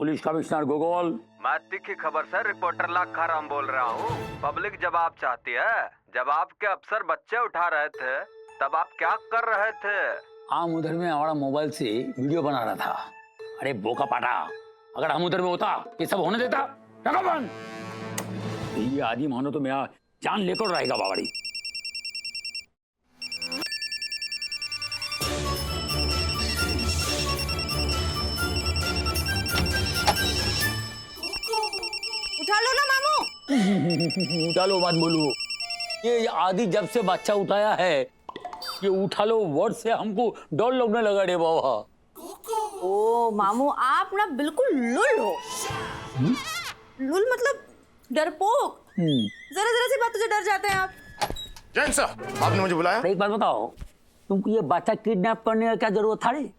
Police commissioner गोगोल। मैं तीखी खबर से रिपोर्टर लाखाराम बोल रहा हूँ। पब्लिक जवाब चाहती है। जब आपके अफसर बच्चे उठा रहे थे तब आप क्या कर रहे थे? हम उधर में हमारा मोबाइल से वीडियो बना रहा था। अरे बोका पाटा, अगर हम उधर में होता ये सब होने देता? ये आदि मानो तो मेरा जान लेकर रहेगा बावड़ी। उठा लो ना मामू। उठा लो मत बोलो। ये आदि जब से बच्चा उठाया है ये उठा लो वर्ड से हमको डर लगने लगा रे बाबा। ओ मामू आप ना बिल्कुल लुल हो। लुल मतलब डरपोक। जरा जरा सी बातों से डर जाते हैं आप। जैन सर, आपने मुझे बुलाया? एक बात बताओ, तुमको ये बच्चा किडनैप करने का क्या जरूरत था रे?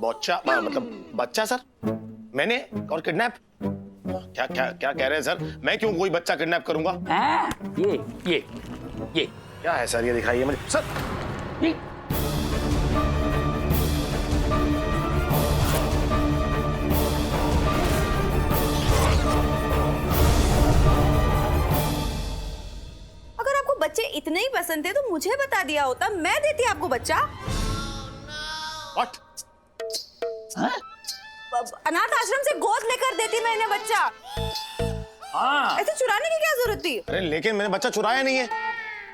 बच्चा मतलब बच्चा सर? मैंने और किडनैप? क्या क्या क्या कह रहे हैं सर? मैं क्यों कोई बच्चा किडनैप करूंगा? ये क्या है सर? ये दिखाइए मुझे सर। अगर आपको बच्चे इतने ही पसंद थे तो मुझे बता दिया होता, मैं देती आपको बच्चा। What? अनाथ आश्रम से गोद लेकर देती मैं इन्हें बच्चा। हाँ। ऐसे चुराने की क्या जरूरत थी? अरे लेकिन मैंने बच्चा चुराया नहीं है।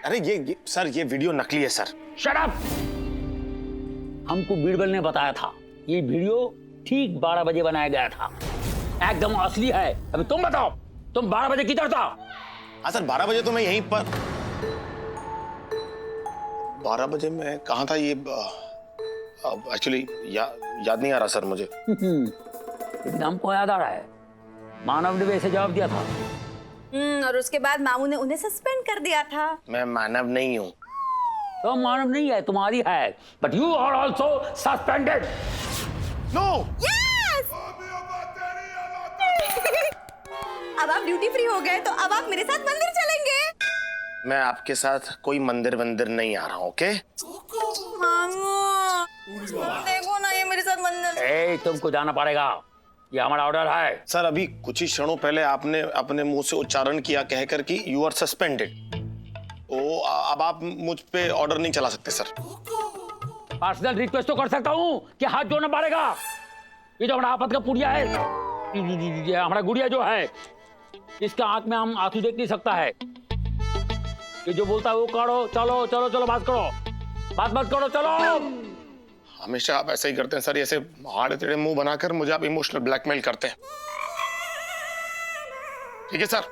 अरे ये सर ये वीडियो नकली है सर। Shut up! हमको बीरबल ने बताया था ये वीडियो ठीक 12 बजे बनाया गया था, एकदम असली है। अभी तुम बताओ, तुम 12 बजे किधर था? हाँ सर 12 बजे तो मैं यहीं पर। 12 बजे मैं कहाँ था ये एक्चुअली याद नहीं आ रहा सर मुझे। लेकिन हमको याद आ रहा है, मानव ने वैसे जवाब दिया था। और उसके बाद मामू ने उन्हें सस्पेंड कर दिया था। मैं मानव नहीं हूँ। तो मानव नहीं है, तुम्हारी है, but you are also suspended. No. Yes! अब आप ड्यूटी फ्री हो गए तो अब आप मेरे साथ मंदिर चलेंगे। मैं आपके साथ कोई मंदिर वंदिर नहीं आ रहा हूँ, ओके? मामू देखो ना ये मेरे साथ मंदिर। तुमको जाना पड़ेगा, ये हमारा ऑर्डर है। सर अभी कुछ ही क्षणों पहले आपने अपने मुंह से उच्चारण किया कहकर कि यू आर सस्पेंडेड। अब आप मुझ पे ऑर्डर नहीं चला सकते सर। पर्सनल रिक्वेस्ट तो कर सकता हूँ कि हाथ जोड़ना पड़ेगा। ये जो हमारा आफत का पुड़िया है, ये हमारा गुड़िया जो है, इसका आंख में हम आंसू देख नहीं सकता है। ये जो बोलता है वो करो, चलो चलो चलो बात करो, बात मत करो, चलो। हमेशा आप ऐसा ही करते हैं सर, ऐसे आड़े टेढ़े मुंह बनाकर मुझे आप इमोशनल ब्लैकमेल करते हैं। ठीक है सर।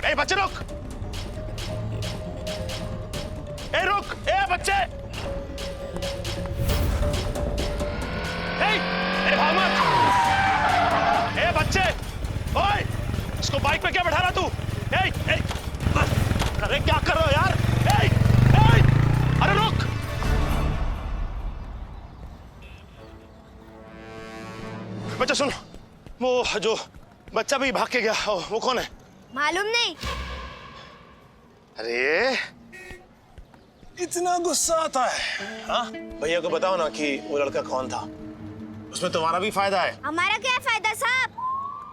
ए बच्चे रुक! ए रुक! ए बच्चे! ए भाग मत! ए बच्चे! ओए! इसको बाइक पे क्या बैठा रहा तू? अरे क्या कर रहे हो यार? अरे रुक! बच्चा सुन, वो जो बच्चा भी भाग के गया वो कौन है? मालूम नहीं। अरे इतना गुस्सा आता है? हाँ भैया को बताओ ना कि वो लड़का कौन था, उसमें तुम्हारा भी फायदा है। हमारा क्या फायदा साहब?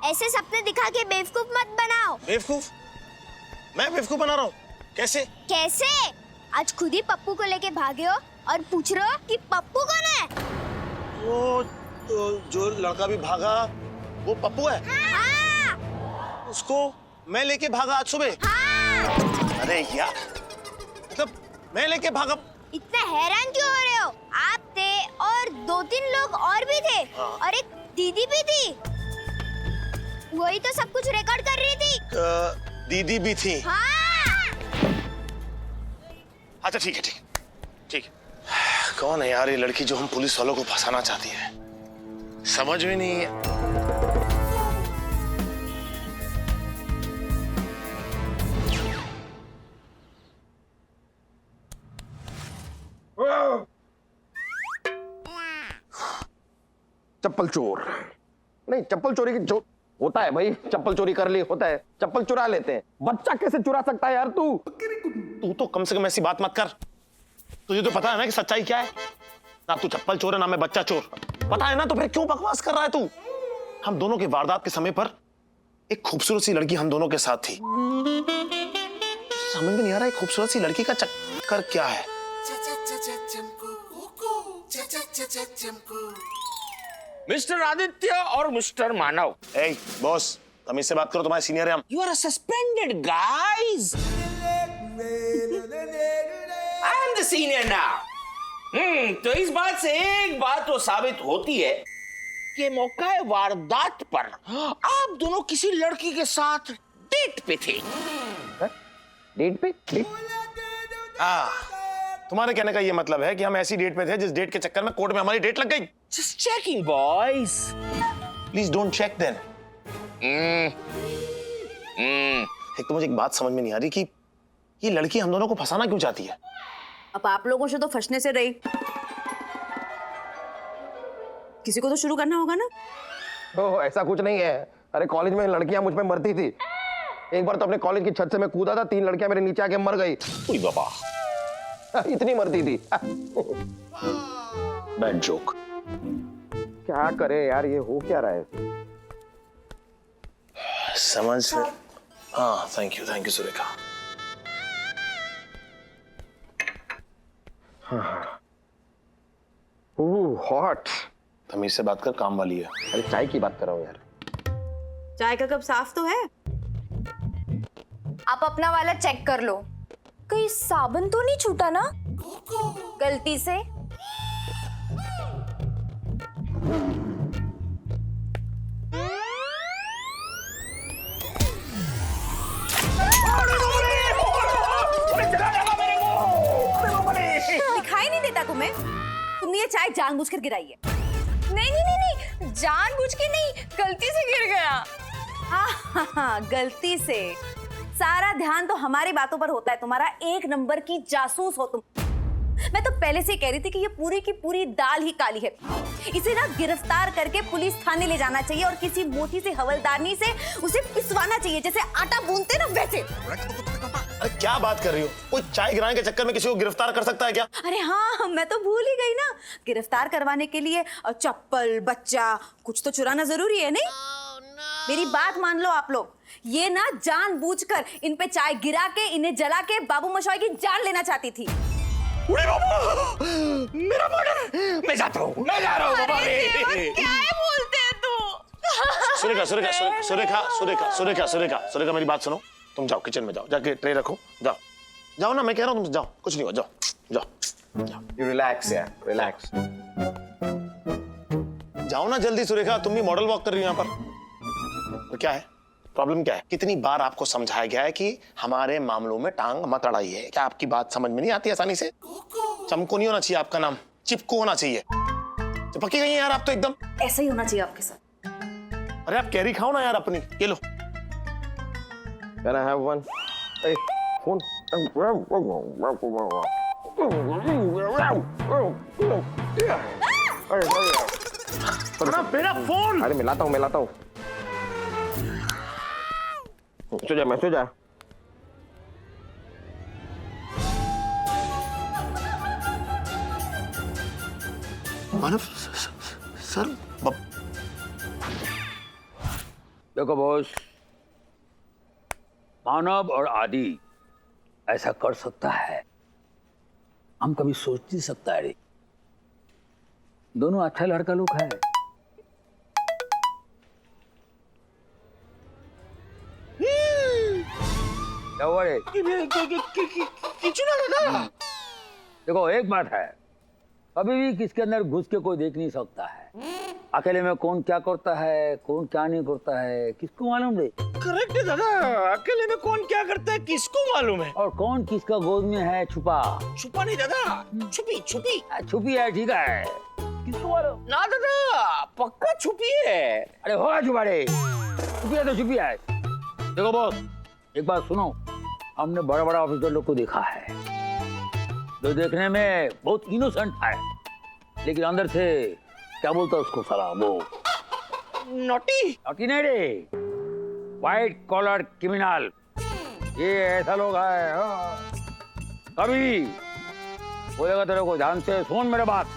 ऐसे सपने दिखा के बेवकूफ मत बनाओ। बेवकूफ? मैं बेवकूफ बना रहा हूँ? कैसे? कैसे? आज खुद ही पप्पू को लेके भागे हो और पूछ रहे हो कि पप्पू कौन है? वो जो लड़का भी भागा वो पप्पू है? हाँ। उसको मैं लेके भागा आज सुबह? हाँ। अरे यार, मतलब मैं लेके भागा? इतना हैरान क्यों हो रहे हो? आप थे और 2-3 लोग और भी थे। हाँ। और एक दीदी भी थी, वही तो सब कुछ रिकॉर्ड कर रही थी। दीदी भी थी? हाँ। अच्छा ठीक है। कौन है यार ये लड़की जो हम पुलिस वालों को फंसाना चाहती है? समझ में नहीं है। चप्पल चोर नहीं, चप्पल चोरी की जो होता है भाई, चप्पल चोरी कर ली होता है, चप्पल चुरा लेते हैं। बच्चा कैसे चुरा सकता है यार तू तो कम से कम ऐसी बात मत कर। तुझे तो पता है ना कि सच्चाई क्या है। ना तू चप्पल चोर है ना मैं बच्चा चोर। पता है ना, तो फिर क्यों बकवास कर रहा है तू? हम दोनों की वारदात के समय पर एक खूबसूरत सी लड़की हम दोनों के साथ थी। समझ में नहीं आ रहा है खूबसूरत सी लड़की का चक्कर क्या है। मिस्टर आदित्य और मिस्टर मानव, ए बॉस, तमीज से बात करो, तुम्हारे सीनियर है हम। You are suspended guys. I am the senior now. तो इस बात से एक बात तो साबित होती है कि मौका वारदात पर आप दोनों किसी लड़की के साथ डेट पे थे। डेट पे? तुम्हारे कहने का ये मतलब है कि हम ऐसी डेट पे थे जिस डेट के चक्कर में कोर्ट में हमारी डेट लग गई। Just checking, boys. Please don't check then. एक तो मुझे एक बात समझ में नहीं आ रही कि ये लड़की हम दोनों को फंसाना क्यों चाहती है। अब आप लोगों से तो फंसने से रही, किसी को तो शुरू करना होगा ना। ओह, ऐसा कुछ नहीं है। अरे कॉलेज में लड़कियां मुझ पे मरती थी। एक बार तो अपने कॉलेज की छत से मैं कूदा था, 3 लड़कियां मेरे नीचे आके मर गई। उई बाबा, इतनी मरती थी। Bad joke. क्या करे यार, ये हो क्या रहा है? समझ में। हाँ, thank you Surekha. Oh hot. तमीज से बात कर, काम वाली है। अरे चाय की बात कर रहा हूँ यार। चाय का कप साफ तो है। आप अपना वाला चेक कर लो, कहीं साबुन तो नहीं छूटा ना गलती से। दिखाई नहीं देता तुम्हें? तुमने ये चाय जानबूझ कर गिराई है। नहीं, जानबूझ के नहीं, गलती से गिर गया। हाँ, गलती से। सारा ध्यान तो हमारी बातों पर होता है। तुम्हारा 1 नंबर की जासूस हो तुम। मैं तो पहले से कह रही थी कि ये पूरी की पूरी दाल ही काली है। इसे ना गिरफ्तार करके पुलिस थाने ले जाना चाहिए और किसी मोटी सी हवलदारनी से उसे पिसवाना चाहिए, जैसे आटा गूंथते ना वैसे। अरे क्या बात कर रही हो? कोई चाय गिराने के चक्कर में किसी को गिरफ्तार कर सकता है क्या? अरे हाँ, मैं तो भूल ही गई ना। गिरफ्तार करवाने के लिए चप्पल, बच्चा, कुछ तो चुराना जरूरी है नहीं? मेरी बात मान लो आप लोग। ये ना जानबूझकर इन पे चाय गिरा के, इन्हें जला के बाबू मोशाय की जान लेना चाहती थी। मेरा मर्डर! मैं जाता हूँ, मैं जा रहा हूँ बाबा रे। क्या है बोलते हैं तू? सुरेखा मेरी बात सुनो। तुम जाओ किचन में, जाओ जाके ट्रे रखो। जाओ ना, मैं कह रहा हूँ तुम जाओ, कुछ नहीं हुआ। जाओ। You relax यार, relax। जाओ ना जल्दी। सुरेखा, तुम भी मॉडल वॉक कर रही हो यहाँ पर। तो क्या है प्रॉब्लम? क्या है? कितनी बार आपको समझाया गया है कि हमारे मामलों में टांग मत अड़ाइए। क्या आपकी बात समझ में नहीं आती आसानी से? चमको नहीं होना चाहिए आपका नाम, चिपको होना चाहिए। चिपकी गई हैं यार आप तो एकदम। ऐसा ही होना चाहिए आपके साथ। अरे आप कैरी खाओ ना यार अपनी। ये लो। Can I have one? Hey, phone. मेरा फोन। अरे मिलाता हूँ। सो जा। मानव सर, देखो बॉस, मानव और आदि ऐसा कर सकता है, हम कभी सोच नहीं सकता है। दोनों अच्छा लड़का लोग है। क्या हुआ रे? देखो एक बात है, कभी भी किसके अंदर घुस के कोई देख नहीं सकता है। अकेले में कौन क्या करता है, कौन क्या नहीं करता है, किसको मालूम रे? करेक्ट है दादा, अकेले में कौन क्या करता है किसको मालूम है। और कौन किसका गोद में है छुपा? छुपा नहीं दादा, छुपी छुपी। छुपी है, ठीक है, किसको मालूम? ना दादा, पक्का छुपी है। अरे होगा छुपाड़े, छुपी है तो छुपी है। देखो बॉस, एक बात सुनो, हमने बड़ा बड़ा ऑफिसर लोग को देखा है जो देखने में बहुत इनोसेंट है, लेकिन अंदर से क्या बोलता है उसको साला वो नोटी। नॉटी नहीं रे, व्हाइट कॉलर क्रिमिनल, ये ऐसा लोग है। हाँ। कभी बोलेगा तेरे को, ध्यान से सुन मेरे बात,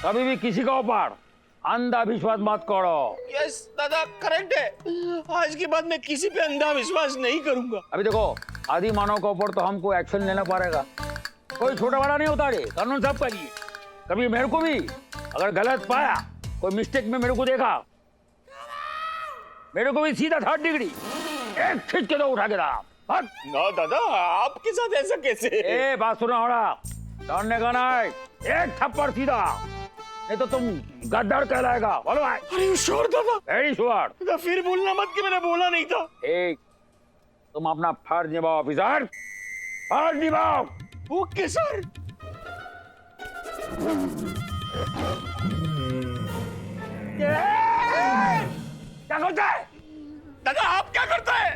कभी भी किसी का ऊपर अंधा विश्वास मत करो। यस दादा, करेक्ट है। आज के बाद मैं किसी पे अंधा विश्वास नहीं करूंगा। अभी देखो, आदि मानव के ऊपर तो हमको एक्शन लेना पड़ेगा, कोई छोटा बड़ा नहीं होता रे, कानून सब का लिए। कभी मेरे को भी अगर गलत पाया, कोई मिस्टेक में मेरे को देखा, मेरे को भी सीधा 3rd डिग्री एक खींच के दो, उठा के दाम। ना दादा, आपके साथ ऐसा कैसे? ए बात सुना होड़ा, डरने का नहीं, एक थप्पड़ सीधा, नहीं तो तुम गद्दार कहलाएगा। बोलो भाई। अरे श्योर दादा? Very sure. दादा फिर बोलना मत कि मैंने बोला नहीं था। एक, तुम अपना फर्ज निभाओ ऑफिसर, फर्ज निभाओ। Okay sir. क्या करता है दादा? आप क्या करता है?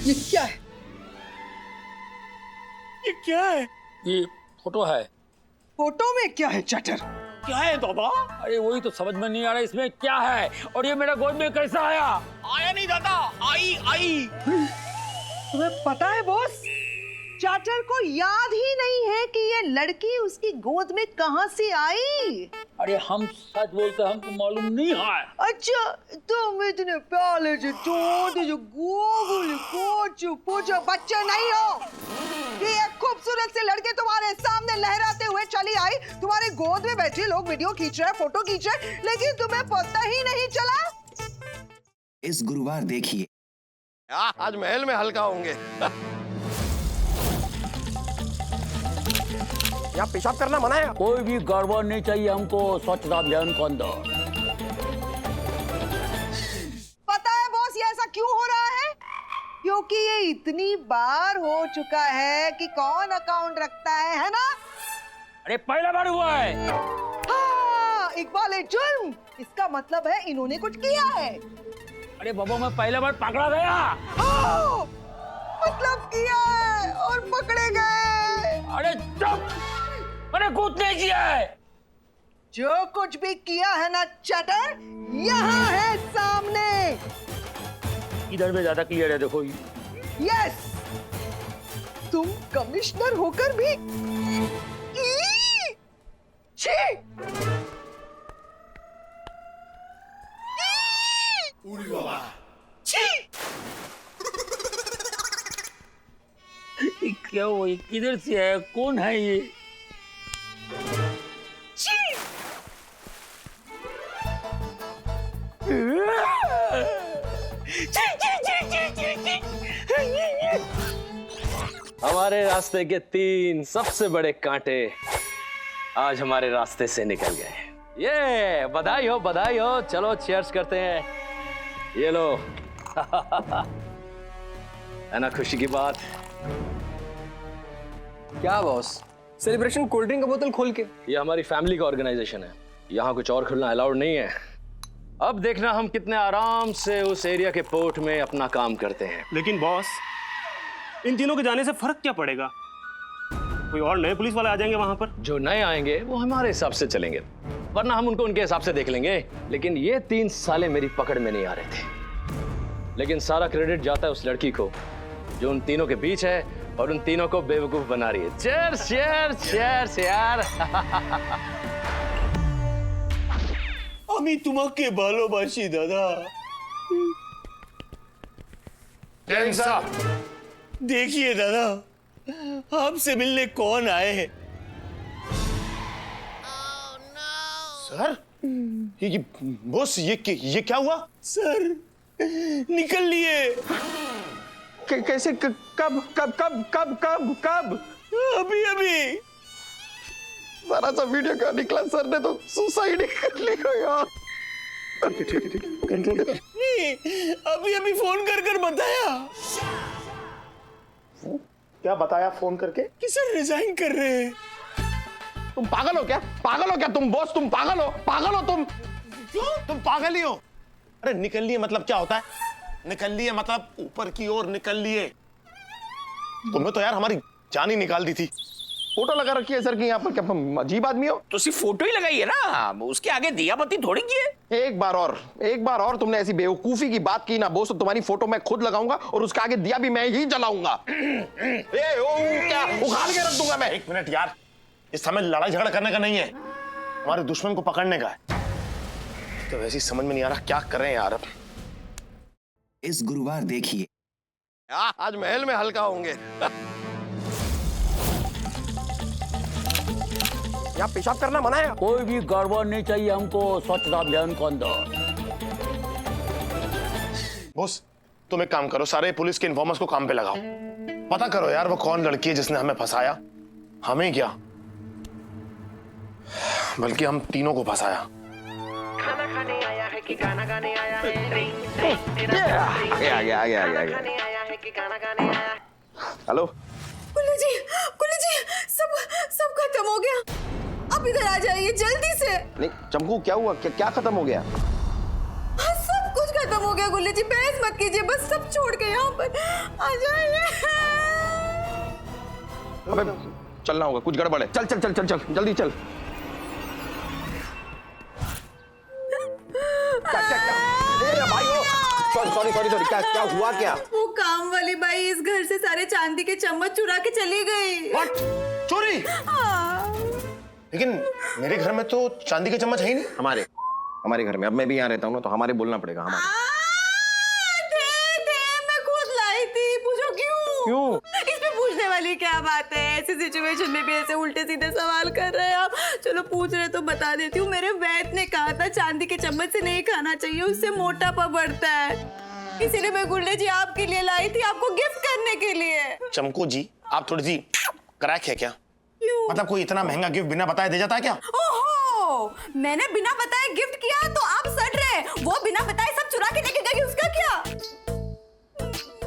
ये क्या है? ये क्या है? ये फोटो है। फोटो में क्या है चैटर? क्या है दादा? अरे वही तो समझ में नहीं आ रहा इसमें क्या है, और ये मेरा गोद में कैसा आया? आया नहीं दादा, आई। तुम्हें पता है बॉस, चार्टर को याद ही नहीं है कि ये लड़की उसकी गोद में कहां से आई। अरे हम सच बोलते, हमको मालूम नहीं है। अच्छा, तुम इतने प्याले से छोटे जो गोगुल कोचू पूछो बच्चे नहीं हो कि एक खूबसूरत से लड़के तुम्हारे सामने लहराते हुए चली आई, तुम्हारे गोद में बैठे लोग वीडियो खींच रहे हैं, फोटो खींच रहे हैं, लेकिन तुम्हें पता ही नहीं चला। इस गुरुवार देखिए। आज महल में हल्का होंगे। यहाँ पेशाब करना मना है। कोई भी गड़बड़ नहीं चाहिए हमको स्वच्छता अभियान को अंदर। पता है बॉस, ये ऐसा क्यों हो रहा है? क्योंकि ये इतनी बार हो चुका है कि कौन अकाउंट रखता है ना? अरे पहला बार हुआ है। हाँ, इकबाल ए जुर्म, इसका मतलब है इन्होंने कुछ किया है। अरे बाबा, मैं पहला बार पकड़ा गया। हाँ, मतलब किया है और पकड़े गए। अरे चुप, मैंने कुछ नहीं किया है। जो कुछ भी किया है ना चटर, यहाँ है सामने। इधर में ज्यादा क्लियर है, देखो। यस, तुम कमिश्नर होकर भी छी! क्या वो किधर से है, कौन है ये? हमारे रास्ते के 3 सबसे बड़े कांटे आज हमारे रास्ते से निकल गए। ये बधाई हो। चलो चीयर्स करते हैं। ये लो। है ना खुशी की बात? क्या बॉस, सेलिब्रेशन कोल्ड ड्रिंक का बोतल खोल के? ये हमारी फैमिली का ऑर्गेनाइजेशन है, यहाँ कुछ और खुलना अलाउड नहीं है। अब देखना हम कितने आराम से उस एरिया के पोर्ट में अपना काम करते हैं। लेकिन बॉस, इन तीनों के जाने से फर्क क्या पड़ेगा? कोई और नए पुलिस वाले आ जाएंगे वहां पर। जो नए आएंगे वो हमारे हिसाब से चलेंगे, वरना हम उनको उनके हिसाब से देख लेंगे। लेकिन ये 3 साले मेरी पकड़ में नहीं आ रहे थे। लेकिन सारा क्रेडिट जाता है उस लड़की को जो उन तीनों के बीच है और उन तीनों को बेवकूफ बना रही है। चीयर्स चीयर्स चीयर्स यार। আমি তোমাকে ভালোবাসি দাদা। देखिए दादा, आपसे मिलने कौन आए हैं? सर, ये बॉस ये क्या हुआ? सर निकल लिए। कैसे? कब कब कब कब कब कब? अभी अभी। सारा सा वीडियो क्या निकला? सर ने तो सुसाइड कर लिया यार। ठीक है कंट्रोल कर। नहीं, अभी अभी फोन कर कर बताया। क्या बताया फोन करके? कि सर रिजाइन कर रहे हैं। तुम पागल हो क्या? पागल हो क्या तुम बॉस? तुम पागल हो? पागल हो तुम? क्यों? तुम पागल ही हो। अरे निकल लिए मतलब क्या होता है? निकल लिए मतलब ऊपर की ओर निकल लिए। तुम्हें तो यार हमारी जान ही निकाल दी थी। फोटो लगा रखी है सर की यहाँ पर, क्या अजीब आदमी हो? तो सिर्फ फोटो ही लगाई है ना, उसके आगे दिया बत्ती थोड़ी की है। एक बार और तुमने ऐसी बेवकूफी की बात की ना बॉस, तो तुम्हारी फोटो मैं खुद लगाऊंगा और उसके आगे दिया भी मैं ही जलाऊंगा। क्या उखाड़ के रख दूंगा मैं। एक मिनट यार, इस समय लड़ाई झगड़ा करने का नहीं है, हमारे दुश्मन को पकड़ने का है। तो वैसे ही समझ में नहीं आ रहा क्या करें यार। अब इस गुरुवार देखिए। आज महल में हल्का होंगे। यहाँ पेशाब करना मना है। कोई भी गड़बड़ नहीं चाहिए हमको स्वच्छता अभियान के अंदर। बॉस तुम एक काम करो, सारे पुलिस के इन्फॉर्मर्स को काम पे लगाओ, पता करो यार वो कौन लड़की है जिसने हमें फंसाया। हमें क्या बल्कि हम तीनों को फंसाया। खाना खाने आया है कि गाना गाने आया है? हेलो कुल्लू जी सब खत्म हो गया। अब इधर आ जाइए जल्दी से। नहीं चमकू क्या हुआ? क्या खत्म हो गया? सब कुछ खत्म हो गया गुल्लू जी, बहस मत कीजिए, बस सब छोड़ के यहाँ पर आ जाइए। अबे चलना होगा, कुछ गड़बड़ है। चल चल चल चल चल जल्दी चल। सॉरी क्या हुआ? क्या वो काम वाली बाई इस घर से सारे चांदी के चम्मच चुरा के चली गई। What? चोरी? लेकिन मेरे घर में तो चांदी के चम्मच है ही नहीं। हमारे घर में, अब मैं भी यहाँ रहता हूँ ना, तो हमारे बोलना पड़ेगा। मैं खुद लाई थी, पूछो क्यों? इसमें पूछने वाली क्या बात है? ऐसी सिचुएशन में भी ऐसे उल्टे सीधे सवाल कर रहे हैं आप। चलो पूछ रहे तो बता देती हूँ। मेरे वैद्य ने कहा था चांदी के चम्मच से नहीं खाना चाहिए, उससे मोटापा बढ़ता है। इसीलिए मैं गुल्ले जी आपके लिए लाई थी, आपको गिफ्ट करने के लिए। चमकू जी आप थोड़ी सी क्रैक है क्या? क्यों? मतलब कोई इतना महंगा गिफ्ट बिना बताए दे जाता है क्या? ओहो, मैंने बिना बताए गिफ्ट किया तो आप सड़ रहे। वो बिना बताए सब चुरा के लेके गई, उसका क्या?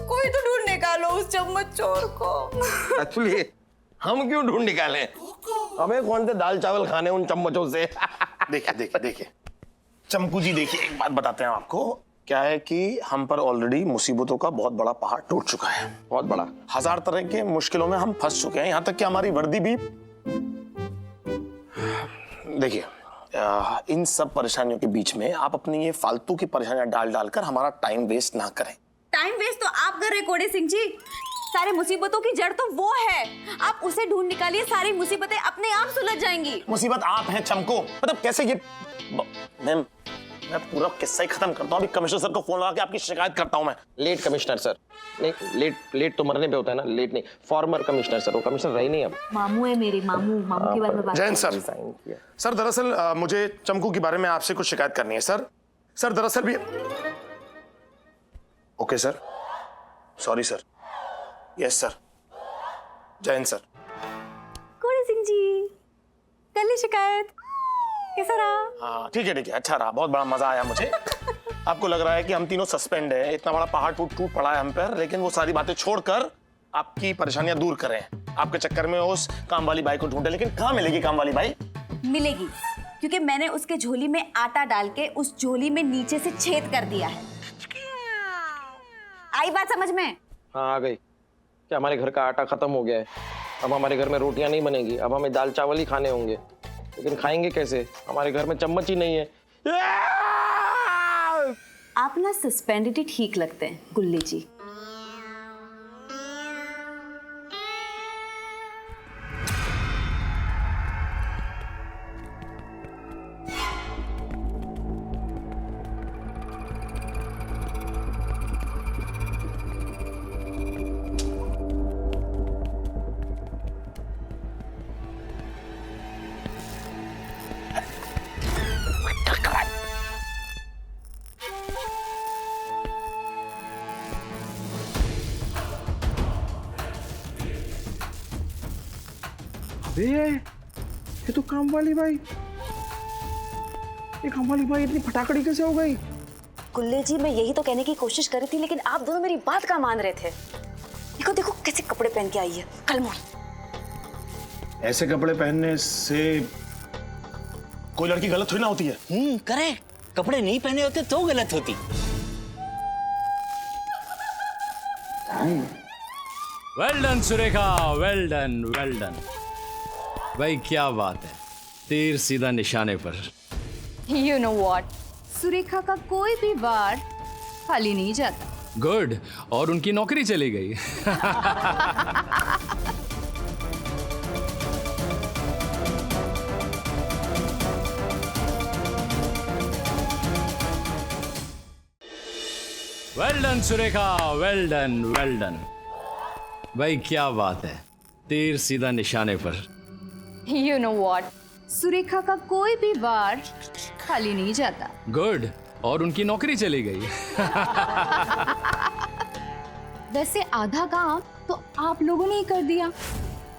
कोई तो ढूंढ निकालो उस चम्मच चोर को। एक्चुअली हम क्यों ढूंढ निकालें? हमें कौन से दाल चावल खाने उन चम्मचों से? देखिए चमकू जी, देखिए एक बात बताते हैं आपको। क्या है कि हम पर ऑलरेडी मुसीबतों का बहुत बड़ा पहाड़ टूट चुका है, बहुत बड़ा। 1000 तरह के मुश्किलों में हम फंस चुके हैं, यहाँ तक कि हमारी वर्दी भी। देखिए इन सब परेशानियों के बीच में आप अपनी ये फालतू की परेशानियां डालकर हमारा टाइम वेस्ट ना करें। टाइम वेस्ट तो आप कर रहे कोड़े सिंह जी। सारे मुसीबतों की जड़ तो वो है, आप उसे ढूंढ निकालिए, सारी मुसीबतें अपने आप सुलझ जाएंगी। मुसीबत आप हैं चमको, मतलब कैसे ये? मैम मैं पूरा किस्सा ही खत्म करता हूँ, अभी कमिश्नर सर को फोन लगा के आपकी शिकायत करता हूँ मैं। लेट कमिश्नर सर नहीं, लेट तो मरने पे होता है ना, लेट नहीं, फॉर्मर कमिश्नर सर, वो कमिश्नर रही नहीं अब। मामू है मेरे, मामू के बारे में बात। जैन सर दरअसल मुझे चमकू के बारे में आपसे कुछ शिकायत करनी है सर दरअसल भी। Okay sir, sorry sir, yes sir, Jain sir. कोड़े सिंह जी कर ली शिकायत, कैसा रहा? हाँ ठीक है, अच्छा रहा, बहुत बड़ा मजा आया मुझे। आपको लग रहा है कि हम तीनों सस्पेंड हैं, इतना बड़ा पहाड़ टूट पड़ा है हम पर, लेकिन वो सारी बातें छोड़कर आपकी परेशानियां दूर करें। आपके चक्कर में उस काम वाली बाई को ढूंढे, लेकिन कहाँ मिलेगी काम वाली बाई? मिलेगी, क्योंकि मैंने उसके झोली में आटा डाल के उस झोली में नीचे से छेद कर दिया है। आई बात समझ में? हाँ आ गई। क्या हमारे घर का आटा खत्म हो गया है? अब हमारे घर में रोटियां नहीं बनेगी, अब हमें दाल चावल ही खाने होंगे। लेकिन खाएंगे कैसे? हमारे घर में चम्मच ही नहीं है। आप ना सस्पेंडेड ही ठीक लगते हैं गुल्ले जी। ये तो काम वाली बाई, ये काम वाली बाई इतनी फटाकड़ी कैसे हो गई? गुल्ले जी, मैं यही तो कहने की कोशिश कर रही थी, लेकिन आप दोनों मेरी बात कहाँ मान रहे थे। देखो देखो कैसे कपड़े पहन के आई है, कलमोल। ऐसे कपड़े पहनने से कोई लड़की गलत थोड़ी ना होती है। करेक्ट, कपड़े नहीं पहने होते तो गलत होती। Well done Surekha, well done, well done. भाई क्या बात है, तीर सीधा निशाने पर। You know what? सुरेखा का कोई भी वार खाली नहीं जाता। गुड, और उनकी नौकरी चली गई। Well done Surekha, well done, well done. भाई क्या बात है, तीर सीधा निशाने पर। You know what? सुरेखा का कोई भी वार खाली नहीं जाता। गुड, और उनकी नौकरी चली गई। वैसे आधा काम तो आप लोगों ने ही कर दिया,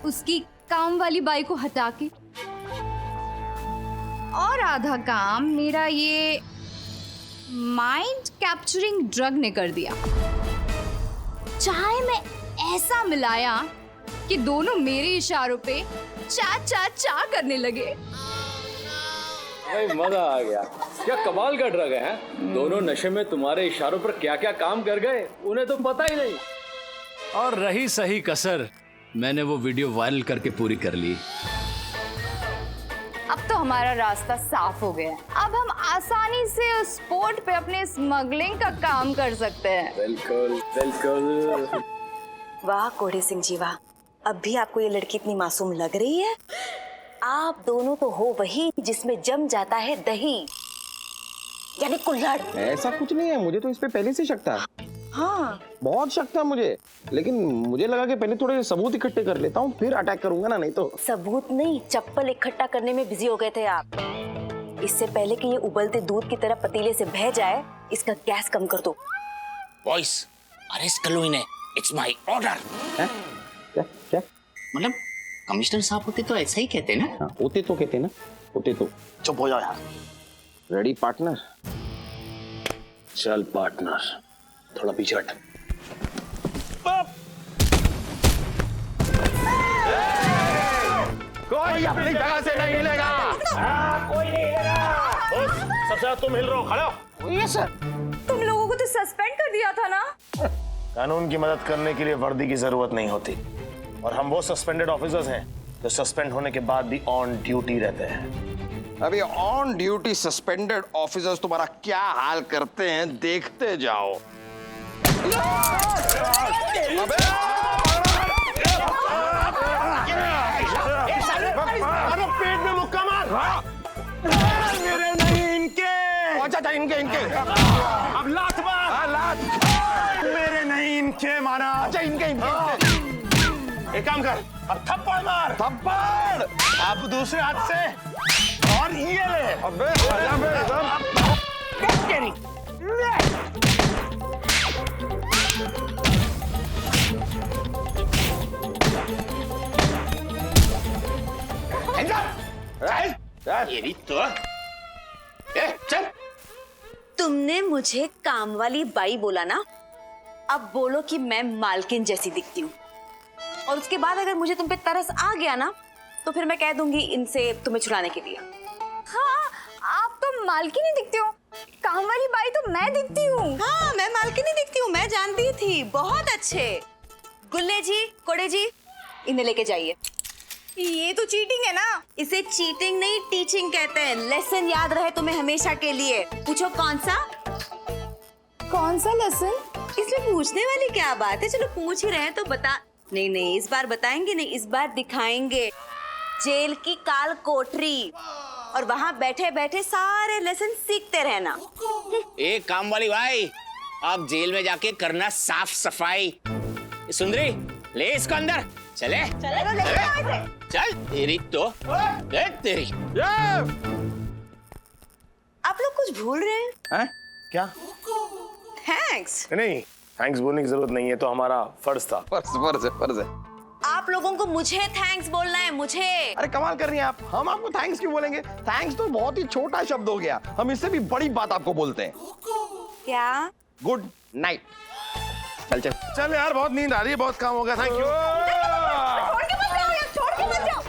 उसकी काम वाली बाई को हटा के, और आधा काम मेरा ये माइंड कैप्चरिंग ड्रग ने कर दिया। चाय में ऐसा मिलाया कि दोनों मेरे इशारों पे चा चा चा करने लगे। भाई मजा आ गया, क्या कमाल का ड्रग है। दोनों नशे में तुम्हारे इशारों पर क्या क्या काम कर गए उन्हें तो पता ही नहीं। और रही सही कसर, मैंने वो वीडियो वायरल करके पूरी कर ली। अब तो हमारा रास्ता साफ हो गया है। अब हम आसानी से उस पोर्ट पे अपने स्मगलिंग का काम कर सकते हैं। बिल्कुल बिल्कुल। वाह कोढ़े सिंह जी वाह, अब भी आपको ये लड़की इतनी मासूम लग रही है। आप दोनों तो हो वही जिसमें जम जाता है दही, यानी कुल्हड़। ऐसा कुछ नहीं है, मुझे तो इस पे पहले से शक था। हाँ, बहुत शक था मुझे, लेकिन मुझे लगा कि पहले थोड़े सबूत इकट्ठे कर लेता हूँ, फिर अटैक करूंगा ना, नहीं तो। सबूत नहीं, चप्पल इकट्ठा करने में बिजी हो गए थे आप। इससे पहले कि ये उबलते दूध की तरह पतीले से बह जाए, इसका गैस कम कर दो। बॉयज, अरेस्ट कर लो इन्हें, इट्स माय ऑर्डर। क्या क्या मतलब कमिश्नर साहब होते तो ऐसा ही कहते ना। हाँ, होते तो कहते ना, होते तो। चुप हो जाओ यार। Ready partner? चल पार्टनर, थोड़ा पीछे हट। कोई अपनी जगह से नहीं हिलेगा। कोई नहीं हिलेगा। सबसे ज्यादा तुम हिल रहे हो, खड़े हो। ये सर, तुम लोगों को तो सस्पेंड कर दिया था ना। कानून की मदद करने के लिए वर्दी की जरूरत नहीं होती, और हम वो सस्पेंडेड ऑफिसर्स हैं जो सस्पेंड होने के बाद भी ऑन ड्यूटी रहते हैं। अभी ऑन ड्यूटी सस्पेंडेड ऑफिसर्स तुम्हारा क्या हाल करते हैं देखते जाओ। अरे पेट में मुक्का मार। मेरे नहीं, इनके। अच्छा इनके इनके। अब लात मार। लात। मेरे नहीं, इनके मारा। अच्छा इनके इनके। एक काम कर, अब थप्पड़ मार। थप्पड़। अब दूसरे हाथ से, और ये ले। अबे तेरी। ये तो चल। तुमने मुझे काम वाली बाई बोला ना, अब बोलो कि मैं मालकिन जैसी दिखती हूँ। और उसके बाद अगर मुझे तुम पे तरस आ गया ना, तो फिर मैं कह दूंगी इनसे तुम्हें छुड़ाने के लिए। हाँ, आप तो मालकिन ही दिखती हो, काम वाली बाई तो मैं दिखती हूँ। हाँ, मैं मालकिन ही दिखती हूँ, मैं जानती थी। बहुत अच्छे। गुल्ले जी, कोड़े जी, इन्हें लेके जाइए। ये तो चीटिंग है ना। इसे चीटिंग नहीं, टीचिंग कहते हैं। लेसन याद रहे तुम्हें हमेशा के लिए। पूछो कौन सा? कौन सा लेसन? इसमें पूछने वाली क्या बात है, चलो पूछ ही रहे हैं तो बता। नहीं नहीं, इस बार बताएंगे नहीं, इस बार दिखाएंगे जेल की काल कोठरी, और वहाँ बैठे बैठे सारे लेसन सीखते रहना। एक काम वाली भाई, आप जेल में जाके करना साफ सफाई। सुंदरी, ले इसको अंदर। चले चल। तेरी तो तेरी। आप लोग कुछ भूल रहे हैं। क्या? थैंक्स। नहीं, थैंक्स बोलने की जरूरत नहीं है, तो हमारा फर्ज था। फर्ज है। आप लोगों को मुझे थैंक्स बोलना है, मुझे। अरे कमाल कर रही हैं आप, हम आपको थैंक्स क्यों बोलेंगे? थैंक्स तो बहुत ही छोटा शब्द हो गया, हम इससे भी बड़ी बात आपको बोलते हैं। क्या? Good night. चल चल चल यार, बहुत नींद आ रही है, बहुत काम हो गया। Thank you. छोड़ के मत जाओ यार, छोड़ के मत जाओ।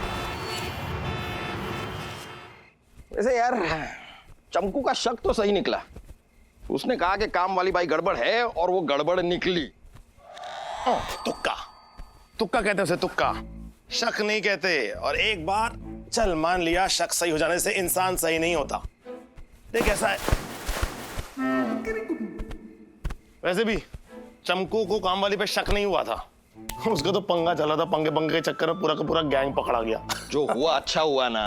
वैसे यार चमकू का शक तो सही निकला। उसने कहा कि काम वाली बाई गड़बड़ है और वो गड़बड़ निकली। तुक्का, तुक्का कहते हैं उसे, तुक्का। शक नहीं कहते। और एक बार चल मान लिया, शक सही हो जाने से इंसान सही नहीं होता। देख ऐसा है, वैसे भी चमकू को काम वाली पे शक नहीं हुआ था, उसका तो पंगा चला था। पंगे पंगे के चक्कर में पूरा का पूरा गैंग पकड़ा गया। जो हुआ अच्छा हुआ ना।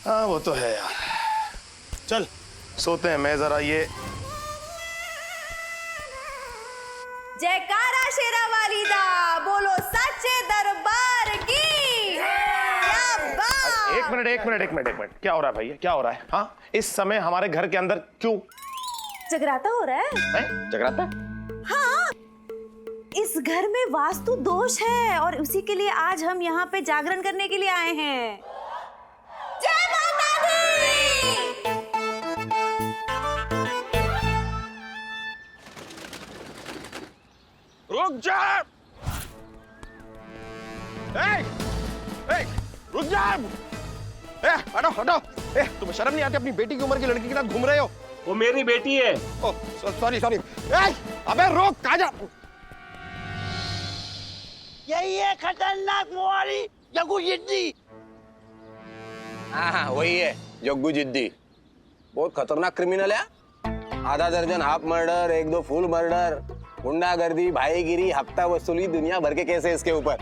हाँ वो तो है यार। चल सोते हैं, मैं जरा ये जयकारा शेरा वाली दा, बोलो सच्चे दरबार की। क्या बात। एक मिनट, क्या हो रहा है भैया, क्या हो रहा है? हाँ, इस समय हमारे घर के अंदर क्यों जगराता हो रहा है? जगराता? हाँ, इस घर में वास्तु दोष है और उसी के लिए आज हम यहाँ पे जागरण करने के लिए आए हैं। जय माता दी। रुक जा! रुक जा! हटो हटो! तुम्हें शर्म नहीं आती? अपनी बेटी की उम्र की लड़की के साथ घूम रहे हो। वो मेरी बेटी है। Oh sorry sorry. अबे रोक, कहाँ जा? यही है खतरनाक मोहारी जग्गू जिद्दी। हाँ वही है जग्गू जिद्दी। बहुत खतरनाक क्रिमिनल है। आधा दर्जन हाफ मर्डर, 1-2 फुल मर्डर, गुंडागर्दी, भाईगिरी, हफ्ता वसूली, दुनिया भर के केस है इसके ऊपर।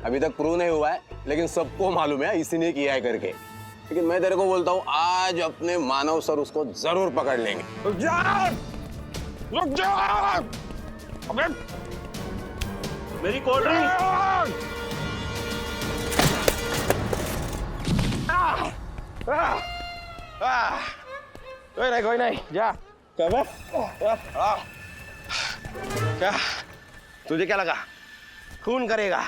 अभी तक प्रूव नहीं हुआ है, लेकिन सबको मालूम है इसी ने किया है करके। लेकिन मैं तेरे को बोलता हूँ, आज अपने मानव सर उसको जरूर पकड़ लेंगे। रुक जा! रुक जा! अबे मेरी कोल्ड ड्रिंक। कोई नहीं, जा। क्या? तुझे क्या लगा खून करेगा?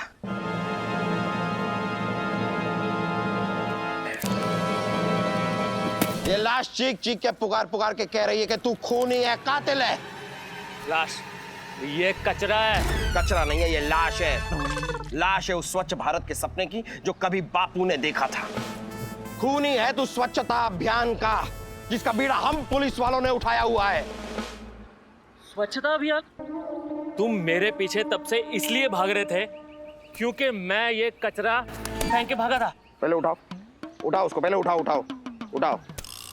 ये लाश चीख चीख के पुकार पुकार के कह रही है कि तू खूनी है, कातिल है। लाश? ये कचरा है। कचरा नहीं है, ये लाश है। लाश है उस स्वच्छ भारत के सपने की जो कभी बापू ने देखा था। खूनी है तू स्वच्छता अभियान का, जिसका बीड़ा हम पुलिस वालों ने उठाया हुआ है। स्वच्छता अभियान? तुम मेरे पीछे तब से इसलिए भाग रहे थे क्योंकि मैं ये कचरा फेंक के भागा था। पहले उठाओ, उठाओ उसको, पहले उठाओ उठाओ उठाओ।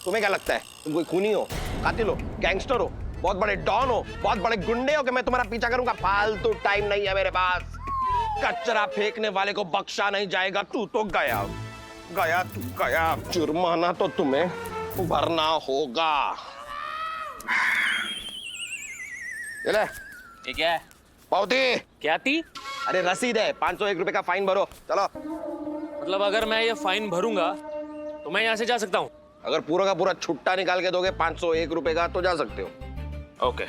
तुम्हें क्या लगता है तुम कोई खूनी हो, कातिल हो, गैंगस्टर हो, बहुत बड़े डॉन हो, बहुत बड़े गुंडे हो कि मैं तुम्हारा पीछा करूंगा? फालतू टाइम नहीं है मेरे पास। कचरा फेंकने वाले को बख्शा नहीं जाएगा। तू तो गया गया, तू गया। जुर्माना तो तुम्हें भरना होगा। ले ये क्या है? पावती। क्या थी? अरे रसीद है, 501 रुपए का फाइन भरो। चलो। मतलब अगर मैं ये फाइन भरूंगा तो मैं यहाँ से जा सकता हूँ? अगर पूरा का पूरा छुट्टा निकाल के दोगे 501 रुपए का तो जा सकते हो। ओके।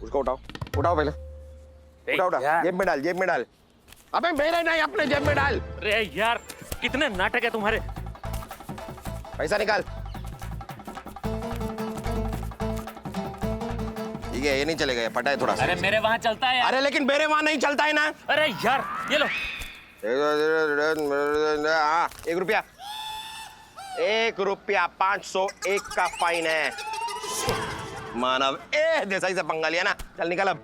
उसको उठाओ, उठाओ पहले। उठाओ उठाओ, जेब में डाल, जेब में डाल। अबे मेरे नहीं, अपने जेब में डाल। अरे यार कितने नाटक है तुम्हारे। पैसा निकाल। ठीक है, ये नहीं चलेगा, ये फटा है थोड़ा सा। अरे मेरे वहाँ चलता है यार। अरे लेकिन मेरे वहाँ नहीं चलता है ना। अरे यार ये लो। 1 रुपया, 1 रुपया, 501 का फाइन है। मानव जैसा ही से पंगा लिया ना। चल निकल अब।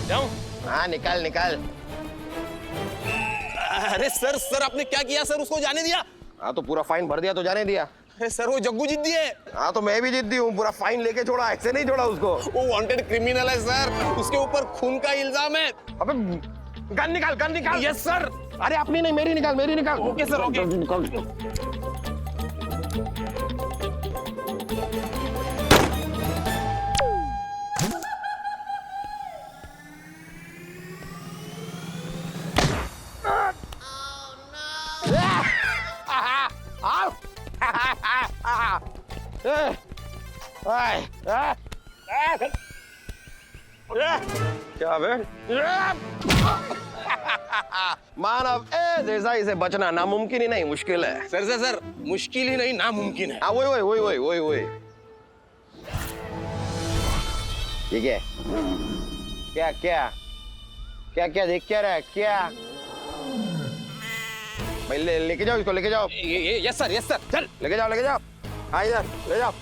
जाऊं? हाँ निकल निकल। अरे सर, सर आपने क्या किया सर? उसको जाने दिया? हाँ तो पूरा फाइन भर दिया तो जाने दिया। अरे सर वो जग्गू जिद्दी है। हाँ तो मैं भी जिद्दी हूँ, पूरा फाइन लेके छोड़ा, ऐसे नहीं छोड़ा उसको। वो वांटेड क्रिमिनल है सर, उसके ऊपर खून का इल्जाम है। अबे गन निकाल, गन निकाल। Yes sir. अरे अपनी नहीं, मेरी निकाल, मेरी निकाल। Okay sir, okay. क्या बे? मानव ए देसाई से बचना नामुमकिन ही नहीं मुश्किल है। सर मुश्किल ही नहीं नामुमकिन है। वही। ये क्या देख क्या रहा है क्या? भाई लेके जाओ इसको, लेके जाओ। यस सर चल लेके जाओ। हाँ इधर ले जाओ।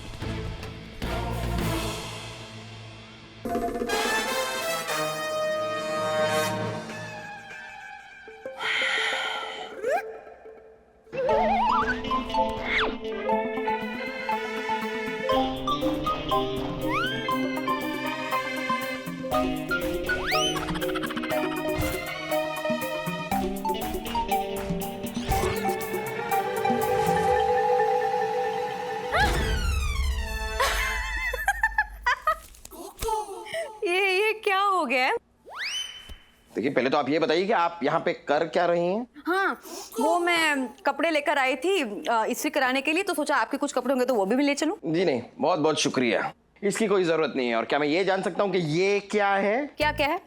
ये क्या हो गया है? देखिए पहले तो आप ये बताइए कि आप यहाँ पे कर क्या रही हैं? हाँ, वो मैं कपड़े लेकर आई थी इस्त्री कराने के लिए, तो सोचा आपके कुछ कपड़े होंगे तो वो भी मैं ले चलूं। जी नहीं, बहुत बहुत शुक्रिया, इसकी कोई जरूरत नहीं है। और क्या मैं ये जान सकता हूँ कि ये क्या है? क्या है?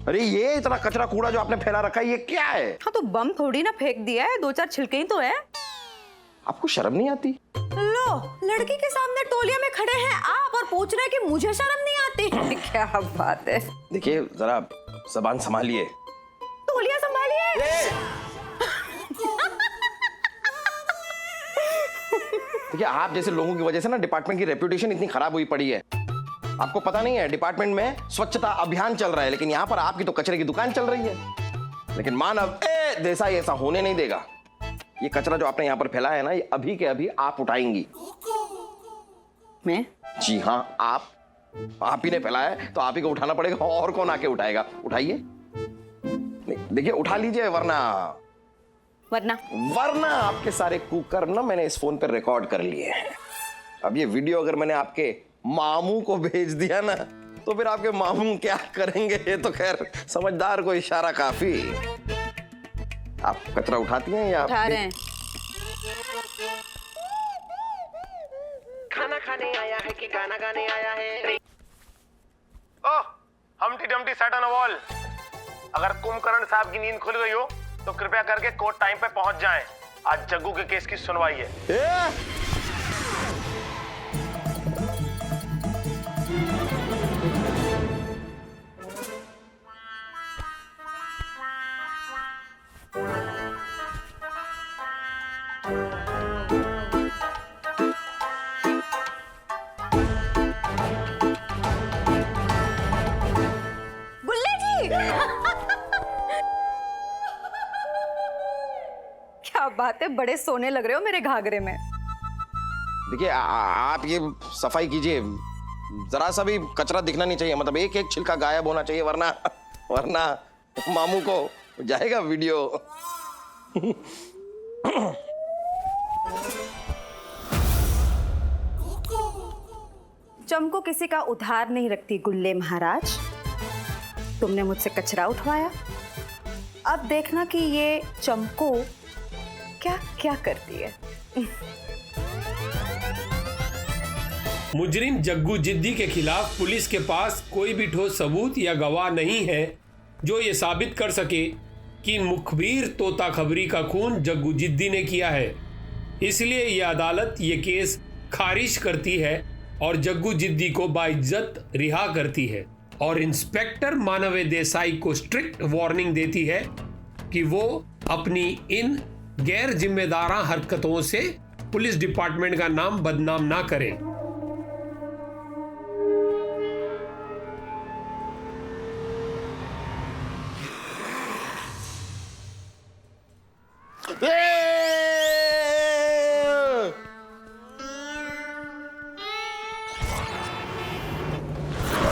अरे ये इतना कचरा कूड़ा जो आपने फैला रखा है, ये क्या है? हाँ तो बम थोड़ी ना फेंक दिया है, 2-4 छिलके ही तो है। आपको शर्म नहीं आती? लो, लड़की के सामने टोलिया में खड़े हैं आप और पूछ रहे हैं कि मुझे शर्म नहीं आती। क्या बात है। देखिए जरा ज़बान संभालिए। टोलिया संभालिए। देखिए आप जैसे लोगों की वजह से ना डिपार्टमेंट की रेपुटेशन इतनी खराब हुई पड़ी है। आपको पता नहीं है डिपार्टमेंट में स्वच्छता अभियान चल रहा है, लेकिन यहाँ पर आपकी तो कचरे की दुकान चल रही है। लेकिन मानव देसाई ऐसा होने नहीं देगा। ये कचरा जो आपने यहाँ पर फैलाया है ना, ये अभी के अभी आप उठाएंगी। मैं? जी हाँ, आप ही ने फैलाया है तो आप ही को उठाना पड़ेगा, और कौन आके उठाएगा? उठाइए, देखिए उठा लीजिए, वरना आपके सारे कुकर्म ना मैंने इस फोन पे रिकॉर्ड कर लिए हैं। अब ये वीडियो अगर मैंने आपके मामू को भेज दिया ना, तो फिर आपके मामू क्या करेंगे? ये तो खैर समझदार को इशारा काफी। आप कचरा उठाती हैं या उठा रहे हैं? खाना खाने आया है कि गाना गाने आया है? Oh, Humpty Dumpty sat on a wall. अगर कुंभकर्ण साहब की नींद खुल गई हो तो कृपया करके कोर्ट टाइम पे पहुंच जाएं। आज जग्गू के केस की सुनवाई है। गुल्ले जी। क्या बात है, बड़े सोने लग रहे हो मेरे घाघरे में। देखिए आप ये सफाई कीजिए, जरा सा भी कचरा दिखना नहीं चाहिए, मतलब एक एक छिलका गायब होना चाहिए, वरना मामू को जाएगा वीडियो। चमको किसी का उधार नहीं रखती गुल्ले महाराज। तुमने मुझसे कचरा उठवाया, अब देखना कि ये चमको क्या क्या करती है। मुजरिम जग्गू जिद्दी के खिलाफ पुलिस के पास कोई भी ठोस सबूत या गवाह नहीं है जो ये साबित कर सके कि मुखबिर तोता खबरी का खून जग्गू जिद्दी ने किया है। इसलिए ये अदालत ये केस खारिज करती है और जग्गू जिद्दी को बाइज्जत रिहा करती है और इंस्पेक्टर मानव देसाई को स्ट्रिक्ट वार्निंग देती है कि वो अपनी इन गैर जिम्मेदारां हरकतों से पुलिस डिपार्टमेंट का नाम बदनाम ना करें।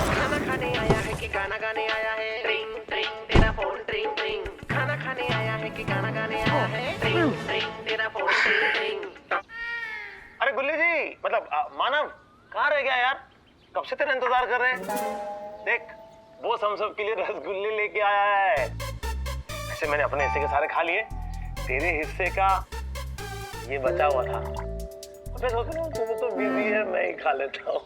खाना खाने आया है कि गाना गाने आया है? ट्रिंग ट्रिंग तेरा फोन ट्रिंग ट्रिंग। खाना खाने आया है कि गाना गाने आया है? ट्रिंग ट्रिंग तेरा फोन ट्रिंग ट्रिंग। अरे गुल्ली जी, मतलब मानव कहाँ रह गया यार? कब से तेरा इंतजार कर रहे हैं। देख, वो हम सब के लिए रसगुल्ले लेके आया है। वैसे मैंने अपने हिस्से के सारे खा लिए, तेरे हिस्से का ये बचा हुआ था। मैं सोच रहा हूँ तुम तो बिजी है, मैं ही खा लेता हूँ।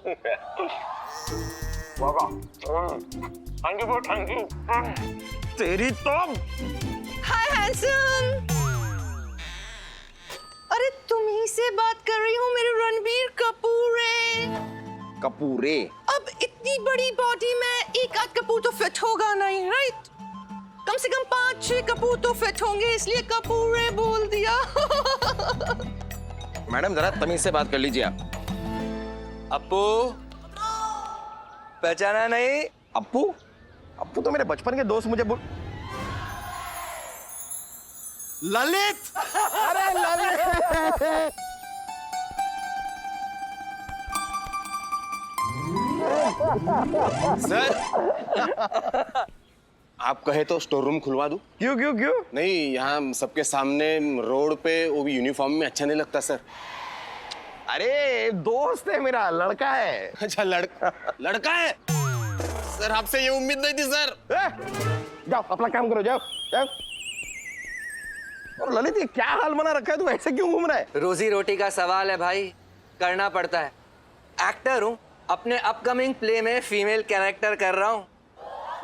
Thank you thank you. तेरी तो हाय हैंडसम। अरे तुम ही से बात कर रही हूँ मेरे रणबीर कपूरे। कपूरे? अब इतनी बड़ी बॉडी में एक आध कपूर तो फिट होगा नहीं, राइट? कम से कम 5-6 कपूर तो फिट होंगे, इसलिए कपूरे बोल दिया। मैडम जरा तमीज से बात कर लीजिए आप। अप्पू, पहचाना नहीं? अप्पू? अप्पू तो मेरे बचपन के दोस्त मुझे बोल। ललित! अरे ललित! सर, आप कहे तो स्टोर रूम खुलवा दूं? क्यों क्यों क्यों? नहीं, यहाँ सबके सामने रोड पे वो भी यूनिफॉर्म में अच्छा नहीं लगता सर। अरे दोस्त है मेरा, लड़का है। अच्छा लड़का है? सर आपसे ये उम्मीद नहीं थी सर। जाओ अपना काम करो, जाओ जाओ। और ललित ये क्या हाल बना रखा है, तू ऐसे क्यों घूम रहा है? रोजी रोटी का सवाल है भाई, करना पड़ता है। एक्टर हूँ, अपने अपकमिंग प्ले में फीमेल कैरेक्टर कर रहा हूँ।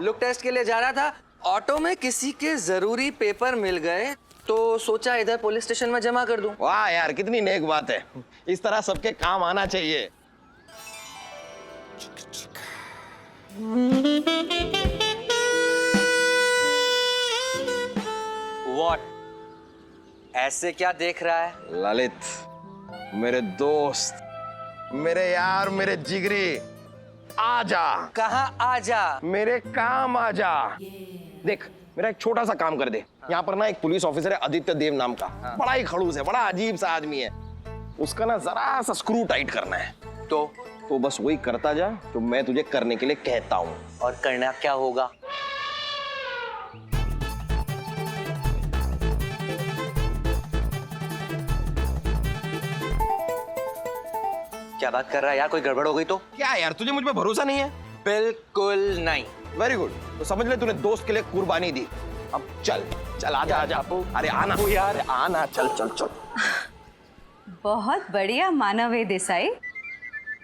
लुक टेस्ट के लिए जा रहा था, ऑटो में किसी के जरूरी पेपर मिल गए तो सोचा इधर पुलिस स्टेशन में जमा कर दूं। वाह यार, कितनी नेक बात है। इस तरह सबके काम आना चाहिए। What? ऐसे क्या देख रहा है? ललित, मेरे दोस्त, मेरे यार, मेरे जिगरी, आजा। कहाँ आजा? मेरे काम आजा। देख, मेरा एक छोटा सा काम कर दे। यहाँ पर ना एक पुलिस ऑफिसर है आदित्य देव नाम का, बड़ा ही खड़ूस है, बड़ा अजीब सा आदमी है। उसका ना जरा सा स्क्रू टाइट करना है। तो बस वही करता जा जो मैं तुझे करने के लिए कहता हूँ। और करना क्या होगा? क्या बात कर रहा है यार, कोई गड़बड़ हो गई तो? क्या यार, तुझे मुझ पे भरोसा नहीं है? बिल्कुल नहीं। वेरी गुड, तो समझ ले तूने दोस्त के लिए कुर्बानी दी। अब चल चल, आजा आजा। अरे आना यार, आना, चल चल चल। बहुत बढ़िया मानव देसाई,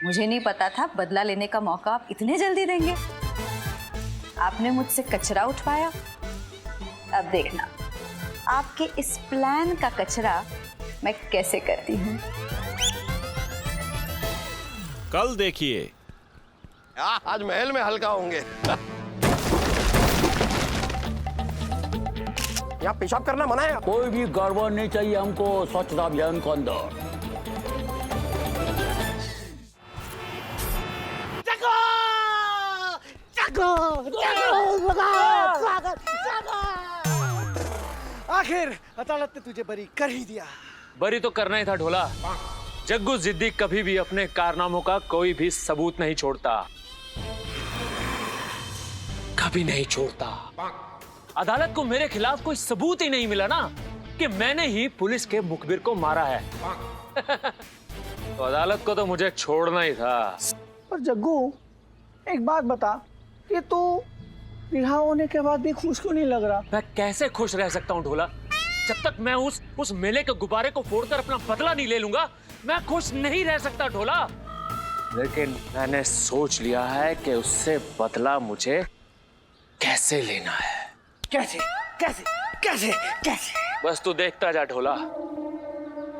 मुझे नहीं पता था बदला लेने का मौका आप इतने जल्दी देंगे। आपने मुझसे कचरा उठवाया, अब देखना आपके इस प्लान का कचरा मैं कैसे करती हूँ। कल देखिए। आज महल में हल्का होंगे। यहाँ पेशाब करना मना है। कोई भी गड़बड़ नहीं चाहिए हमको स्वच्छता अभियान के अंदर। आखिर अदालत ने तुझे बरी कर ही दिया। बरी तो करना ही था ढोला। जग्गू जिद्दी कभी भी अपने कारनामों का कोई भी सबूत नहीं छोड़ता, कभी नहीं छोड़ता। अदालत को मेरे खिलाफ कोई सबूत ही नहीं मिला ना कि मैंने ही पुलिस के मुखबिर को मारा है। तो अदालत को तो मुझे छोड़ना ही था। पर जग्गू, एक बात बता, कि तू रिहा होने के बाद भी खुश क्यों नहीं लग रहा? मैं कैसे खुश रह सकता हूँ ढोला? जब तक मैं उस मेले के गुब्बारे को फोड़कर अपना बदला नहीं ले लूंगा, मैं खुश नहीं रह सकता ढोला। लेकिन मैंने सोच लिया है कि उससे बदला मुझे कैसे लेना है। कैसे कैसे कैसे कैसे? बस तू देखता जा ढोला।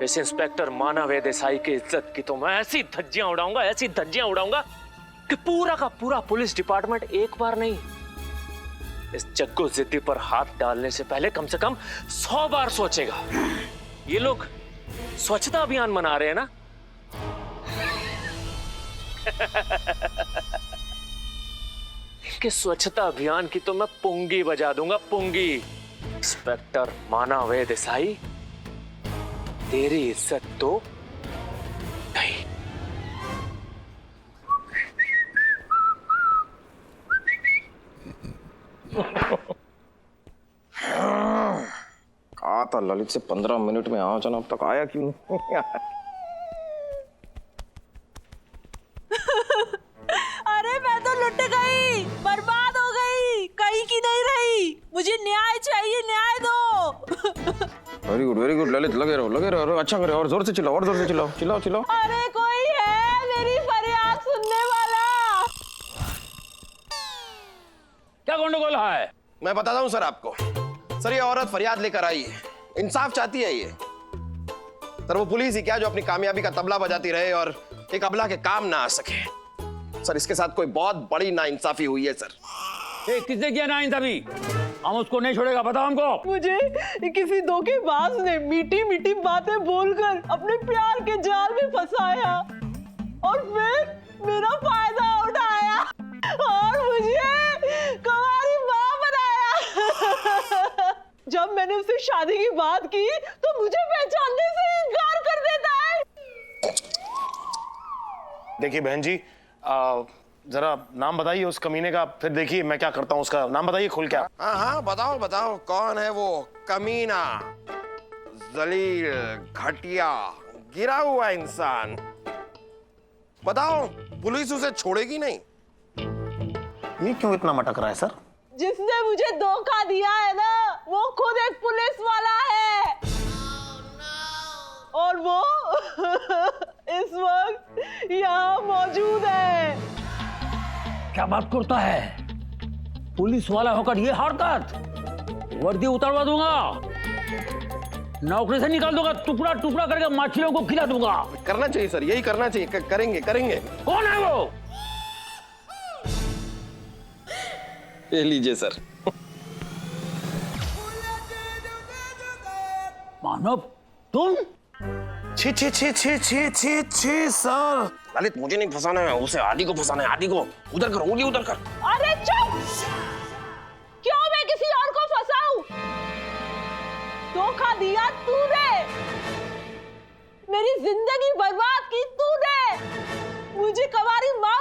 इस इंस्पेक्टर मानव देसाई की इज्जत की तो मैं ऐसी धज्जियां उड़ाऊंगा, ऐसी धज्जियां उड़ाऊंगा कि पूरा का पूरा पुलिस डिपार्टमेंट एक बार नहीं, इस जग्गू जिद्दी पर हाथ डालने से पहले कम से कम 100 बार सोचेगा। ये लोग स्वच्छता अभियान मना रहे हैं ना? इनके स्वच्छता अभियान की तो मैं पुंगी बजा दूंगा, पुंगी। इंस्पेक्टर मानव देसाई, तेरी इज्जत तो गई। कहा था ललित से 15 मिनट में आ जाना, अब तक आया क्यों नहीं? अरे मैं तो लुट गई, बर्बाद हो गई, कहीं की नहीं रही। मुझे न्याय चाहिए, न्याय दो। वेरी गुड ललित, लगे रहो, अच्छा करे, और जोर से चिल्लाओ, और जोर से चिल्लाओ, चिल्लाओ चिल्लाओ। अरे कोई है मेरी फरियाद सुनने वाला? क्या गंडगोल है? मैं बताता हूँ सर आपको। सर ये औरत फरियाद लेकर आई है, इंसाफ चाहती है ये। सर वो पुलिस ही क्या जो अपनी कामयाबी का तबला बजाती रहे और एक अबला के काम ना आ सके। सर इसके साथ कोई बहुत बड़ी नाइंसाफी हुई है सर। किसने किया नाइंसाफी? हम उसको नहीं छोड़ेगा, बताओ हमको। मुझे किसी धोखेबाज ने मीठी मीठी बातें बोलकर अपने प्यार के जाल में फंसाया और फिर मेरा फायदा उठाया और मुझे कुंवारी मां बनाया। जब मैंने उससे शादी की बात की तो मुझे पहचानने से इनकार कर देता है। देखिए बहन जी, जरा नाम बताइए उस कमीने का, फिर देखिए मैं क्या करता हूँ। उसका नाम बताइए खुल क्या। हाँ हाँ बताओ बताओ, कौन है वो कमीना, जलील, घटिया, गिरा हुआ इंसान? बताओ, पुलिस उसे छोड़ेगी नहीं। ये क्यों इतना मटक रहा है सर? जिसने मुझे धोखा दिया है ना, वो खुद एक पुलिस वाला है और वो इस वक्त यहाँ मौजूद है। क्या बात करता है? पुलिस वाला होकर ये हरकत? वर्दी उतारवा दूंगा, नौकरी से निकाल दूंगा, टुकड़ा टुकड़ा करके मछलियों को खिला दूंगा। करना चाहिए सर, यही करना चाहिए। करेंगे करेंगे। कौन है वो? ये लीजिए सर। मानव तुम? छी छी छी छी छी छी छी सर। ललित मुझे नहीं फंसाना है, उसे आदि को फंसाना है। आदि को उधर कर, उंगली उधर कर। अरे चुप! क्यों मैं किसी और को फंसाऊं? धोखा दिया तूने, मेरी जिंदगी बर्बाद की तूने, मुझे कुंवारी मां